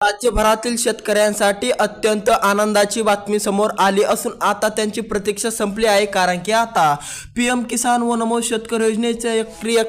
राज्यभरातील शेतकऱ्यांसाठी अत्यंत आनंदाची बातमी समोर आली असून आता त्यांची प्रतीक्षा संपली आहे, कारण की आता पीएम किसान व नमो शेतकरी योजनेचे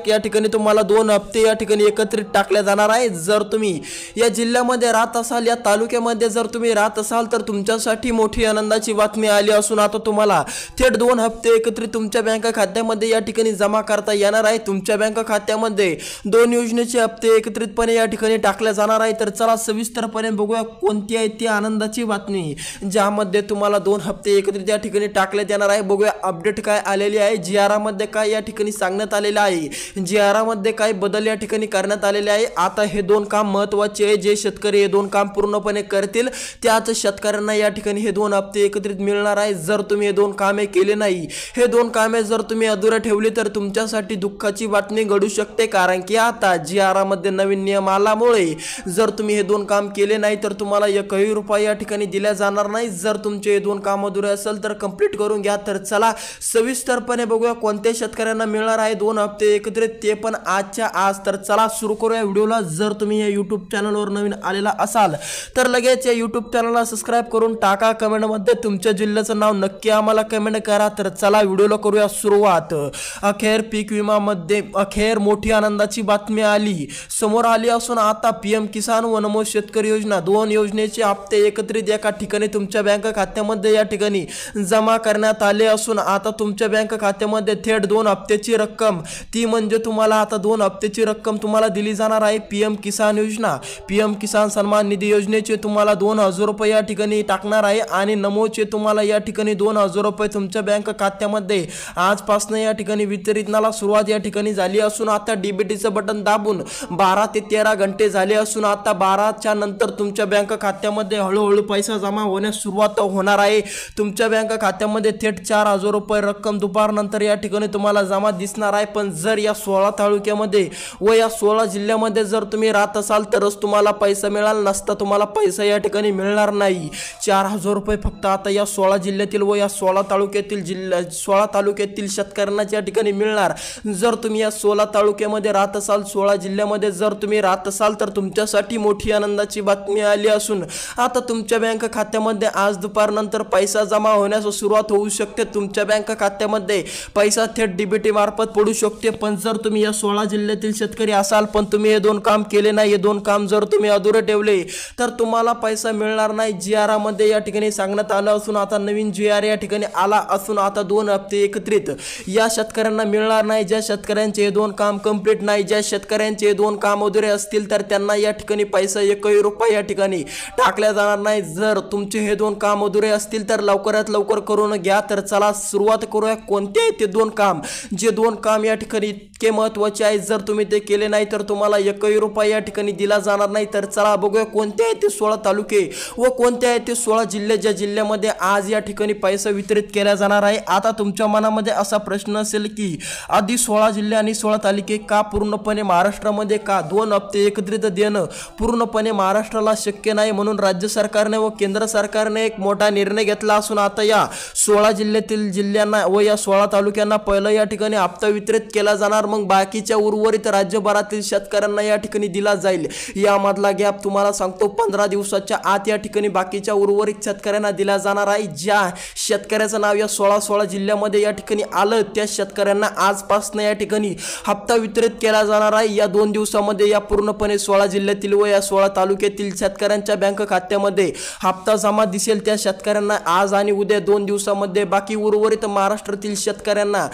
या ठिकाणी तुम्हाला 2 हप्ते या ठिकाणी एकत्रित टाकले जाणार आहे। जर तुम्ही या जिल्ह्यामध्ये राहत असाल, या तालुक्यामध्ये जर तुम्ही राहत असाल तर तुमच्यासाठी मोठी आनंदाची बातमी आली असून आता तुम्हाला थेट 2 हप्ते एकत्रित तुमच्या बँक खात्यामध्ये या ठिकाणी जमा करता येणार आहे। तुमच्या बँक खात्यामध्ये 2 योजनेचे हप्ते एकत्रितपणे या ठिकाणी टाकले जाणार आहे। तर चला सविस्तरपणे बघूया कोणती आहे ती आनंदाची बातमी ज्यामध्ये तुम्हाला 2 हप्ते एकत्रित या ठिकाणी टाकण्यात येणार आहे। बघूया अपडेट काय आलेली आहे, जीआर मध्ये काय या ठिकाणी सांगण्यात आलेलं आहे, जीआर मध्ये काय बदल या ठिकाणी करण्यात आलेले आहे। आता हे 2 काम महत्त्वाचे आहे, जे शेतकरी हे 2 काम पूर्णपणे करतील त्याच शेतकऱ्यांना या ठिकाणी हे 2 हप्ते एकत्रित मिळणार आहे। जर तुम्ही हे 2 कामे केले नाही, हे 2 कामे जर तुम्ही अधुरा ठेवली तर तुमच्यासाठी दुःखाची बातमी घडू शकते, कारण की आता जीआर मध्ये नवीन नियम आल्यामुळे जर तुम्ही हे 2 काम केले नाही तर तुम्हाला 1 रुपया या ठिकाणी दिला जाणार नाही। जर तुमचे हे 2 काम अधुरे असेल तर कंप्लीट करून घ्या। तर चला सविस्तरपणे बघूया कोणत्या शेतकऱ्यांना मिळणार आहे 2 हप्ते एकत्रित, ते पण आजच्या आज। तर चला सुरू करूया व्हिडिओला। जर तुम्ही या यूट्यूब चॅनलवर नवीन आलेला असाल तर लगेच या यूट्यूब चॅनलला सबस्क्राइब करून टाका, कमेंटमध्ये तुमच्या जिल्ह्याचं नाव नक्की आम्हाला कमेंट करा। तर चला व्हिडिओला करूया सुरुवात। अखेर पीक विमामध्ये अखेर मोठी आनंदाची बातमी समोर आली असून आता पीएम किसान व नमो शेतकरी योजना 2 योजनेचे हप्ते एकत्रित एका ठिकाणी तुमच्या बँक खात्यामध्ये या ठिकाणी जमा करण्यात आले असून आता तुमच्या बँक खात्यामध्ये थेट 2 हप्त्याची रक्कम ती म्हणजे तुम्हाला आता 2 हप्त्याची रक्कम तुम्हाला दिली जाणार आहे। पीएम किसान योजना, पीएम किसान सन्मान निधी योजनेचे तुम्हाला 2000 रुपये या ठिकाणी टाकणार आहे आणि नमोचे तुम्हाला या ठिकाणी 2000 रुपये तुमच्या बँक खात्यामध्ये आजपासून या ठिकाणी वितरणाला सुरुवात या ठिकाणी झाली असून आता डीबीटीचं बटन दाबून 12 ते 13 घंटे झाले असून आता 12च्या नंतर तुमच्या बँक खात्यामध्ये हळूहळू पैसा जमा होण्यास सुरुवात होणार आहे। तुमच्या बँक खात्यामध्ये थेट 4000 रुपये रक्कम दुपारनंतर या ठिकाणी तुम्हाला जमा दिसणार आहे। पण जर या 16 तालुक्यामध्ये व या 16 जिल्ह्यामध्ये जर तुम्ही राहत असाल तरच तुम्हाला पैसा मिळाला, नसता तुम्हाला पैसा या ठिकाणी मिळणार नाही। 4000 रुपये फक्त आता या 16 जिल्ह्यातील व या 16 तालुक्यातील शेतकऱ्यांना या ठिकाणी मिळणार। जर तुम्ही या 16 तालुक्यामध्ये राहत असाल, 16 जिल्ह्यामध्ये जर तुम्ही राहत असाल तर तुमच्यासाठी मोठी आनंदाची बातमी आली असून आता तुमच्या बँक खात्यामध्ये आज दुपारनंतर पैसा जमा होण्यास सुरुवात होऊ शकते। तुमच्या बँक खात्यामध्ये पैसा थेट डीबीटी मार्फत पडू शकते। पण जर तुम्ही या 16 जिल्ह्यातील शेतकरी असाल पण तुम्ही हे 2 काम केले नाही, हे 2 काम जर तुम्ही अधुरे ठेवले तर तुम्हाला पैसा मिळणार नाही। जीआर मध्ये या ठिकाणी सांगण्यात आलं असून आता नवीन जीआर या ठिकाणी आला असून आता 2 हप्ते एकत्रित या शेतकऱ्यांना मिळणार नाही। ज्या शेतकऱ्यांचे हे 2 काम कंप्लीट नाही, ज्या शेतकऱ्यांचे हे 2 काम अधुरे असतील तर त्यांना या ठिकाणी पैसा 1 रुपया या ठिकाणी टाकल्या जाणार नाही। जर तुमचे हे 2 काम अधुरे असतील तर लवकरात लवकर करून घ्या। तर चला सुरुवात करूया कोणते आहे ते 2 काम, जे 2 काम या ठिकाणी इतके महत्त्वाचे आहे। जर तुम्ही ते केले नाही तर तुम्हाला 1 रुपया या ठिकाणी दिला जाणार नाही। तर चला बघूया कोणते आहे ते 16 तालुके व कोणते आहे ते 16 जिल्हे, ज्या जिल्ह्यामध्ये आज या ठिकाणी पैसा वितरित केला जाणार आहे। आता तुमच्या मनामध्ये असा प्रश्न असेल की आधी 16 जिल्हे आणि 16 तालुके का पूर्णपणे महाराष्ट्रामध्ये का 2 हप्ते एकत्रित देणं पूर्णपणे महाराष्ट्राला शक्य नाही, म्हणून राज्य सरकारने व केंद्र सरकारने एक मोठा निर्णय घेतला असून आता या 16 जिल्ह्यातील जिल्ह्यांना व या 16 तालुक्यांना पहिलं या ठिकाणी हप्ता वितरित केला जाणार, मग बाकीच्या उर्वरित राज्यभरातील शेतकऱ्यांना या ठिकाणी दिला जाईल। यामधला गॅप तुम्हाला सांगतो 15 दिवसाच्या आत या ठिकाणी बाकीच्या उर्वरित शेतकऱ्यांना दिला जाणार आहे। ज्या शेतकऱ्याचं नाव या 16 जिल्ह्यामध्ये या ठिकाणी आलं त्या शेतकऱ्यांना आजपासून या ठिकाणी हप्ता वितरित केला जाणार आहे। या 2 दिवसामध्ये या पूर्णपणे 16 जिल्ह्यातील व या 16 तालुक्यातील शेतकऱ्यांच्या बँक खात्यामध्ये हप्ता जमा दिसेल। त्या शेतकऱ्यांना आज आणि उद्या 2 दिवसामध्ये, बाकी उर्वरित महाराष्ट्रातील शेतकऱ्यांना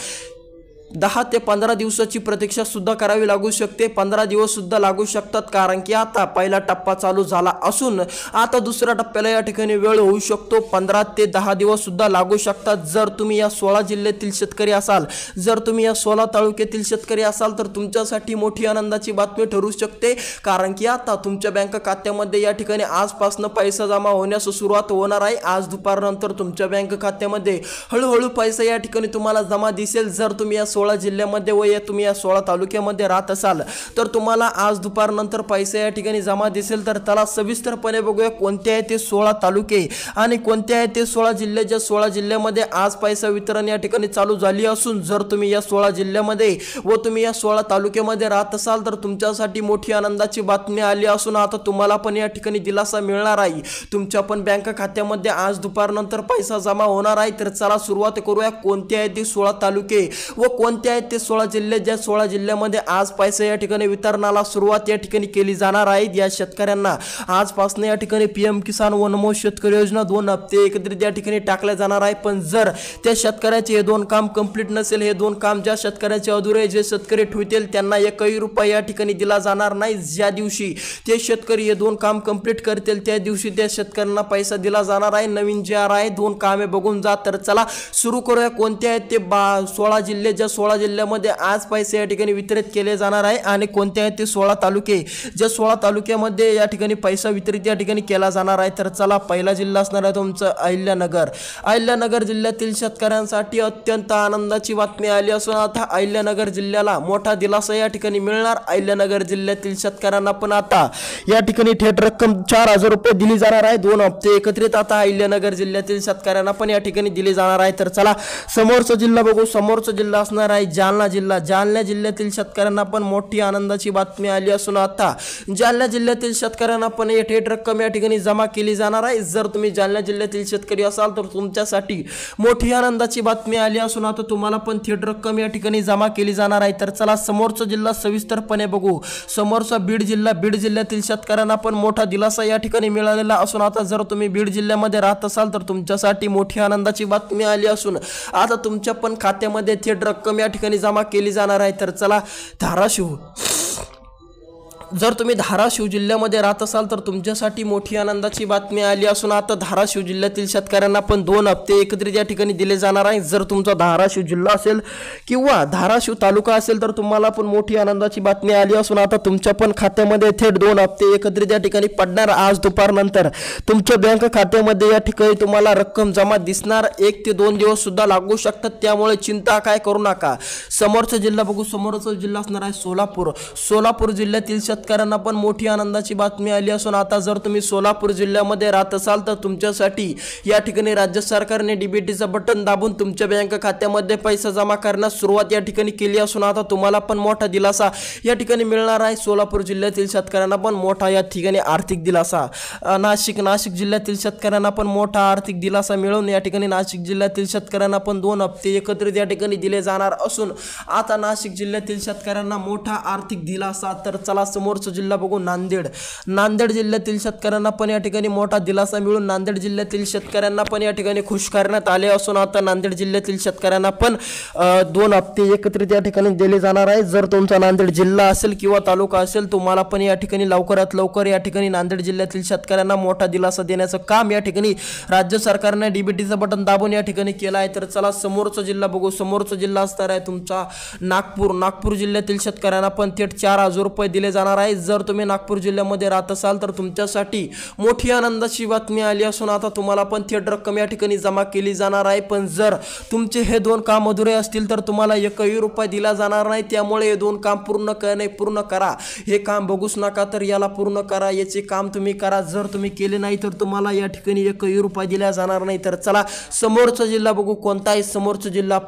10 ते 15 दिवसाची प्रतीक्षा सुद्धा करावी लागू शकते, 15 दिवस सुद्धा लागू शकतात, कारण की आता पहिला टप्पा चालू झाला असून आता दुसऱ्या टप्प्याला या ठिकाणी वेळ होऊ शकतो। 15 ते 10 दिवस सुद्धा लागू शकतात। जर तुम्ही या 16 जिल्ह्यातील शेतकरी असाल, जर तुम्ही या 16 तालुक्यातील शेतकरी असाल तर तुमच्यासाठी मोठी आनंदाची बातमी ठरू शकते, कारण की आता तुमच्या बँक खात्यामध्ये या ठिकाणी आजपासून पैसा जमा होण्यास सुरुवात होणार आहे। आज दुपारनंतर तुमच्या बँक खात्यामध्ये हळूहळू पैसा या ठिकाणी तुम्हाला जमा दिसेल। जर तुम्ही या 16 जिल्ह्यामध्ये व तुम्ही या 16 तालुक्यामध्ये राहत असाल तर तुम्हाला आज दुपारनंतर पैसे या ठिकाणी जमा दिसेल। तर त्याला सविस्तरपणे बघूया कोणते आहे ते 16 तालुके आणि कोणते आहे ते 16 जिल्हे। ज्या 16 जिल्ह्यामध्ये आज पैसा वितरण या ठिकाणी चालू झाली असून जर तुम्ही या 16 जिल्ह्यामध्ये व तुम्ही या 16 तालुक्यामध्ये राहत असाल तर तुमच्यासाठी मोठी आनंदाची बातमी आली असून आता तुम्हाला पण या ठिकाणी दिलासा मिळणार आहे। तुमच्या पण बँक खात्यामध्ये आज दुपारनंतर पैसा जमा होणार आहे। तर चला सुरुवात करूया कोणते आहेत ते 16 तालुके व कोणते आहेत ते 16 जिल्हे। ज्या 16 जिल्ह्यामध्ये आज पैसा या ठिकाणी वितरणाला सुरुवात या ठिकाणी केली जाणार आहे। या शेतकऱ्यांना आजपासून या ठिकाणी पीएम किसान व नमो शेतकरी योजना 2 हप्ते एकत्रित या ठिकाणी टाकल्या जाणार आहे। पण जर त्या शेतकऱ्याचे हे 2 काम कंप्लीट नसेल, हे 2 काम ज्या शेतकऱ्याचे अधुरे जे शेतकरी ठेवतील त्यांना 1 रुपया या ठिकाणी दिला जाणार नाही। ज्या दिवशी ते शेतकरी हे 2 काम कंप्लीट करतील त्या दिवशी त्या शेतकऱ्यांना पैसा दिला जाणार आहे। नवीन जे आहे 2 कामे बघून जा। तर चला सुरू करूया कोणते आहेत ते 16 जिल्हे। ज्या 16 जिल्ह्यामध्ये आज पैसे या ठिकाणी वितरित केले जाणार आहे आणि कोणते आहेत ते 16 तालुके ज्या 16 तालुक्यामध्ये या ठिकाणी पैसा वितरित या ठिकाणी केला जाणार आहे। तर चला पहिला जिल्हा असणार आहे तुमचा अहिल्यानगर। अहिल्यानगर जिल्ह्यातील शेतकऱ्यांसाठी अत्यंत आनंदाची बातमी आली असून आता अहिल्यानगर जिल्ह्याला मोठा दिलासा या ठिकाणी मिळणार। अहिल्यानगर जिल्ह्यातील शेतकऱ्यांना पण आता या ठिकाणी थेट रक्कम 4000 रुपये दिली जाणार आहे। 2 हप्ते एकत्रित आता अहिल्यानगर जिल्ह्यातील शेतकऱ्यांना पण या ठिकाणी दिली जाणार आहे। तर चला समोरचा जिल्हा बघू। समोरचा जिल्हा असणार आहे जालना जिल्हा। जालना जिल्ह्यातील शेतकऱ्यांना पण मोठी आनंदाची बातमी आली असून आता जालना जिल्ह्यातील शेतकऱ्यांना पण थेट रक्कम या ठिकाणी जमा केली जाणार आहे। जर तुम्ही जालना जिल्ह्यातील शेतकरी असाल तर तुमच्यासाठी मोठी आनंदाची बातमी आली असून आता तुम्हाला पण थेट रक्कम या ठिकाणी जमा केली जाणार आहे। तर चला समोरचा जिल्हा सविस्तरपणे बघू। समोरचा बीड जिल्हा। बीड जिल्ह्यातील शेतकऱ्यांना पण मोठा दिलासा या ठिकाणी मिळालेला असून आता जर तुम्ही बीड जिल्ह्यामध्ये राहत असाल तर तुमच्यासाठी मोठी आनंदाची बातमी आली असून आता तुमच्या पण खात्यामध्ये थेट रक्कम या ठिकाणी जमा केली जाणार आहे। तर चला धाराशिव। जर तुम्ही धाराशिव जिल्ह्यामध्ये राहत असाल तर तुमच्यासाठी मोठी आनंदाची बातमी आली असून आता धाराशिव जिल्ह्यातील शेतकऱ्यांना पण 2 हप्ते एकत्रित या ठिकाणी दिले जाणार आहे। जर तुमचा धाराशिव जिल्हा असेल किंवा धाराशिव तालुका असेल तर तुम्हाला पण मोठी आनंदाची बातमी आली असून आता तुमच्या पण खात्यामध्ये थेट 2 हप्ते एकत्रित या ठिकाणी पडणार। आज दुपारनंतर तुमच्या बँक खात्यामध्ये या ठिकाणी तुम्हाला रक्कम जमा दिसणार। 1 ते 2 दिवस सुद्धा लागू शकतात, त्यामुळे चिंता काय करू नका। समोरचा जिल्हा बघू। समोरचा जिल्हा असणार आहे सोलापूर। सोलापूर जिल्ह्यातील शेतकऱ्यांना पण मोठी आनंदाची बातमी आली असून आता जर तुम्ही सोलापूर जिल्ह्यामध्ये राहत असाल तर तुमच्यासाठी या ठिकाणी राज्य सरकारने डीबीटीचं बटन दाबून तुमच्या बँक खात्यामध्ये पैसा जमा करण्यास सुरुवात या ठिकाणी केली असून आता तुम्हाला पण मोठा दिलासा या ठिकाणी मिळणार आहे। सोलापूर जिल्ह्यातील शेतकऱ्यांना पण मोठा या ठिकाणी आर्थिक दिलासा। नाशिक जिल्ह्यातील शेतकऱ्यांना पण मोठा आर्थिक दिलासा मिळून या ठिकाणी नाशिक जिल्ह्यातील शेतकऱ्यांना पण 2 हप्ते एकत्रित या ठिकाणी दिले जाणार असून आता नाशिक जिल्ह्यातील शेतकऱ्यांना मोठा आर्थिक दिलासा। तर चला समोरचा जिल्हा बघू। नांदेड जिल्ह्यातील शेतकऱ्यांना पण या ठिकाणी मोठा दिलासा मिळून नांदेड जिल्ह्यातील शेतकऱ्यांना पण या ठिकाणी खुश करण्यात आले असून आता नांदेड जिल्ह्यातील शेतकऱ्यांना पण 2 हप्ते एकत्रित या ठिकाणी दिले जाणार आहे। जर तुमचा नांदेड जिल्हा असेल किंवा तालुका असेल तुम्हाला पण या ठिकाणी लवकरात लवकर या ठिकाणी नांदेड जिल्ह्यातील शेतकऱ्यांना मोठा दिलासा देण्याचं काम या ठिकाणी राज्य सरकारने डीबीटीचं बटन दाबून या ठिकाणी केलं आहे। तर चला समोरचा जिल्हा बघू। समोरचा जिल्हा असणार आहे तुमचा नागपूर जिल्ह्यातील शेतकऱ्यांना पण थेट 4000 रुपये दिले जाणार आहे। जर तुम्ही नागपूर जिल्ह्यामध्ये राहत असाल तर तुमच्यासाठी मोठी आनंदाची बातमी आली असून आता तुम्हाला पण थेट रक्कम या ठिकाणी जमा केली जाणार आहे। पण जर तुमचे हे 2 काम अधुरे असतील तर तुम्हाला 1 रुपया दिला जाणार नाही, त्यामुळे हे 2 काम पूर्ण करा। हे काम बघूच नका तर याला पूर्ण करा, याचे काम तुम्ही करा। जर तुम्ही केले नाही तर तुम्हाला या ठिकाणी 1 रुपया दिला जाणार नाही। तर चला समोरचा जिल्हा बघू। कोणता आहे समोरचा जिल्हा?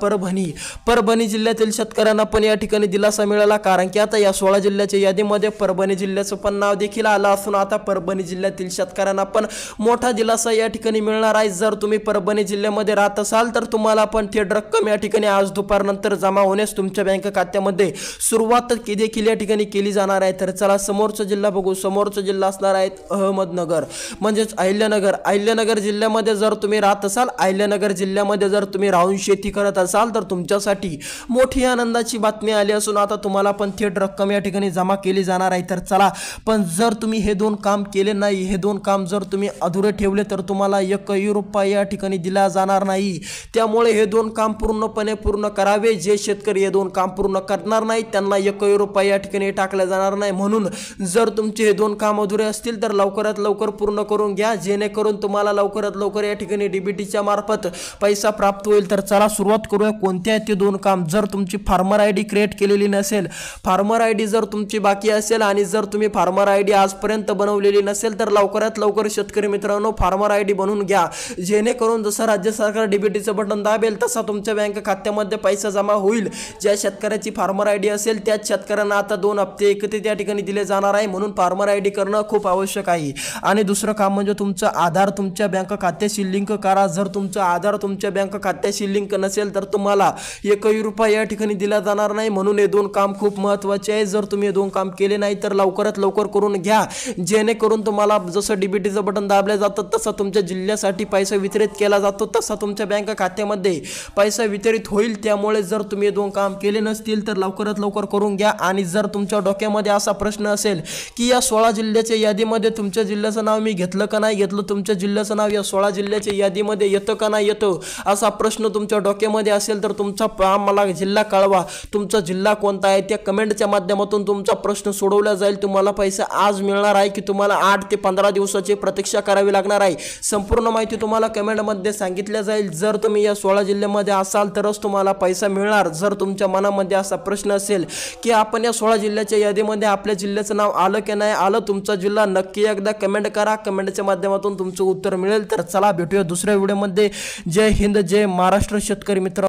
परभणी जिल्ह्यातील शेतकऱ्यांना पण या ठिकाणी दिलासा मिळाला, कारण की आता या 16 जिल्ह्याच्या यादीमध्ये परभणी जिल्ह्याचं पण नाव देखील आलं असून आता परभणी जिल्ह्यातील शेतकऱ्यांना पण मोठा दिलासा या ठिकाणी मिळणार आहे। जर तुम्ही परभणी जिल्ह्यामध्ये राहत असाल तर तुम्हाला पण थेट रक्कम या ठिकाणी आज दुपारनंतर जमा होण्यास तुमच्या बँक खात्यामध्ये सुरुवात देखील या ठिकाणी केली जाणार आहे। तर चला समोरचा जिल्हा बघू। समोरचा जिल्हा असणार आहे अहमदनगर म्हणजेच अहिल्यानगर जिल्ह्यामध्ये जर तुम्ही राहत असाल, अहिल्यानगर जिल्ह्यामध्ये जर तुम्ही राहून शेती करत असाल तर तुमच्यासाठी मोठी आनंदाची बातमी आली असून आता तुम्हाला पण थेट रक्कम या ठिकाणी जमा केली जाणार जाणार आहे. तर चला, पण जर तुम्ही हे दोन काम केले नाही, हे दोन काम जर तुम्ही अधुरे ठेवले तर तुम्हाला एकही रुपया या ठिकाणी दिला जाणार नाही. त्यामुळे हे दोन काम पूर्णपणे पूर्ण करावे. जे शेतकरी हे दोन काम पूर्ण करणार नाही त्यांना एकही रुपया या ठिकाणी टाकला जाणार नाही. म्हणून जर तुमचे हे दोन काम अधुरे असतील तर लवकरात लवकर पूर्ण करून घ्या, जेणेकरून तुम्हाला लवकरात लवकर या ठिकाणी डीबीटीच्या मार्फत पैसा प्राप्त होईल. तर चला सुरुवात करूया. कोणते आहेत ते दोन काम? जर तुमची फार्मर आयडी क्रिएट केलेली नसेल, फार्मर आयडी जर तुमची बाकी असेल आणि जर तुम्ही फार्मर आयडी आजपर्यंत बनवलेली नसेल तर लवकरात लवकर शेतकरी मित्रांनो फार्मर आयडी बनवून घ्या, जेणेकरून जसं राज्य सरकार डीबीटीचं बटन दाबेल तसा तुमच्या बँक खात्यामध्ये पैसा जमा होईल. ज्या शेतकऱ्याची फार्मर आयडी असेल त्याच शेतकऱ्यांना आता 2 हप्ते एकत्रित या ठिकाणी दिले जाणार आहे. म्हणून फार्मर आयडी करणं खूप आवश्यक आहे. आणि दुसरं काम म्हणजे तुमचं आधार तुमच्या बँक खात्याशी लिंक करा. जर तुमचं आधार तुमच्या बँक खात्याशी लिंक नसेल तर तुम्हाला एकही रुपया या ठिकाणी दिला जाणार नाही. म्हणून हे दोन काम खूप महत्त्वाचे आहे. जर तुम्ही हे दोन काम केले नाही तर लवकरात लवकर करून घ्या, जेणेकरून तुम्हाला जसं डीबीटीचं बटन दाबलं जातं तसं तुमच्या जिल्ह्यासाठी पैसा वितरित केला जातो, तसा तुमच्या बँक खात्यामध्ये पैसा वितरित होईल. त्यामुळे जर तुम्ही हे दोन काम केले नसतील तर लवकरात लवकर करून घ्या. आणि जर तुमच्या डोक्यामध्ये असा प्रश्न असेल की या 16 जिल्ह्याच्या यादीमध्ये तुमच्या जिल्ह्याचं नाव मी घेतलं का नाही घेतलं, तुमच्या जिल्ह्याचं नाव या 16 जिल्ह्याच्या यादीमध्ये येतं का नाही येतं, असा प्रश्न तुमच्या डोक्यामध्ये असेल तर तुमचा मला जिल्हा कळवा. तुमचा जिल्हा कोणता आहे त्या कमेंटच्या माध्यमातून तुमचा प्रश्न सोडवला जाईल. तुम्हाला पैसा आज मिळणार आहे की तुम्हाला 8 ते 15 दिवसाची प्रतीक्षा करावी लागणार आहे, संपूर्ण माहिती तुम्हाला कमेंटमध्ये सांगितल्या जाईल. जर तुम्ही या 16 जिल्ह्यामध्ये असाल तरच तुम्हाला पैसा मिळणार. जर तुमच्या मनामध्ये असा प्रश्न असेल की आपण या 16 जिल्ह्याच्या यादीमध्ये आपल्या जिल्ह्याचं नाव आलं की नाही आलं, तुमचा जिल्हा नक्की एकदा कमेंट करा. कमेंटच्या माध्यमातून तुमचं उत्तर मिळेल. तर चला भेटूया दुसऱ्या व्हिडिओमध्ये. जय हिंद, जय महाराष्ट्र शेतकरी मित्र.